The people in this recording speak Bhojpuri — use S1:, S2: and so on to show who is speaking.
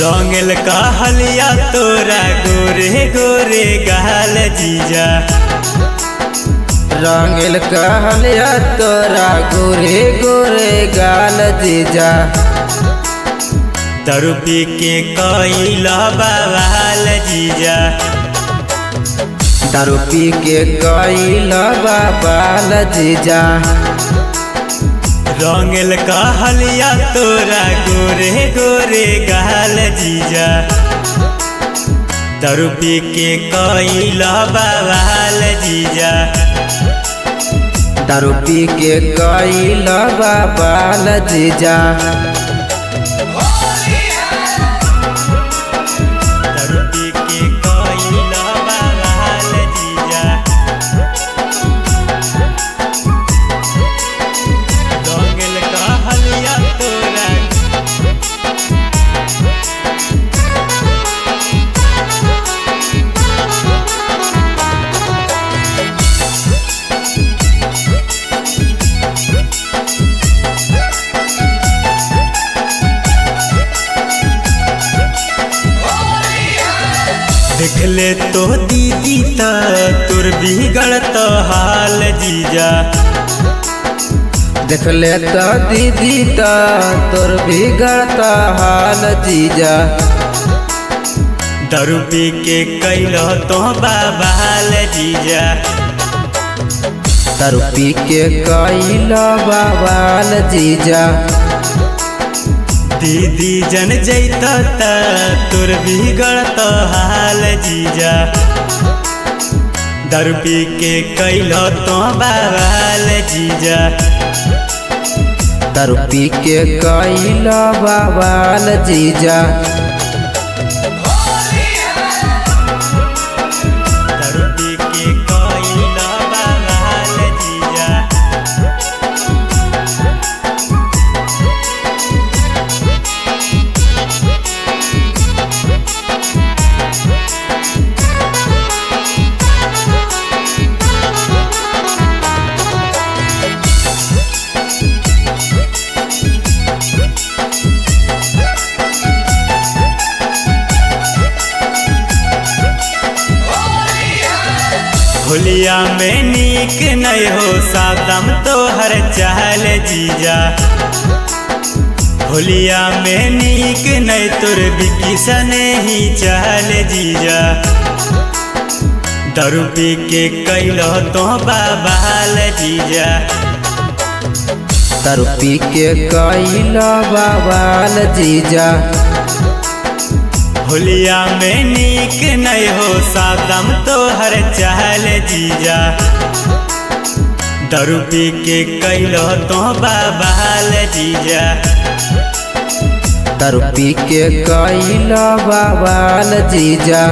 S1: रंगल कहलिया तोरा गोरे गोरे गाल जीजा।
S2: रंगल कहलिया तोरा गोरे गोरे गाल जीजा।
S1: दारू पी के कइला बवाल जीजा।
S2: दारू पी के कइला बवाल जीजा।
S1: रंगल कहलिया तोरा गोरे गोरे गाल जीजा। दारू पी के कइला बवाल जीजा।
S2: दारू पी के कइला बवाल जीजा।
S1: दारू पी के कइला बवाल जीजा। रंगल कहलिया तोरा देखले तो दीदी ता तोर बिगड़त हाल जीजा।
S2: देखले तो दीदी तो तोर बिगड़त हाल जीजा।
S1: दारू पी के कैलो तो बवाल जीजा।
S2: दारू पी के कइला बवाल जीजा।
S1: दीदी जन जैता तोर बिगड़त हाल जीजा। दारू पी के कैलो तो बवाल जीजा।
S2: दारू पी के कइला बवाल जीजा।
S1: दारू पी के कैलो बवाल जीजा। होलिया में नीक नहीं हो सादम तोहर चाहल जीजा। होलिया में नीक नहीं तोर बिकी सने ही चाहल जीजा। दारू पी के कैलो तो बवाल जीजा।
S2: दारू पी के कइला बवाल जीजा।
S1: होलिया में नीक नहीं हो सादम तोहर चाहल जीजा। दारू पी के कैलो तो बवाल जीजा।
S2: दारू पी के कइला बवाल जीजा।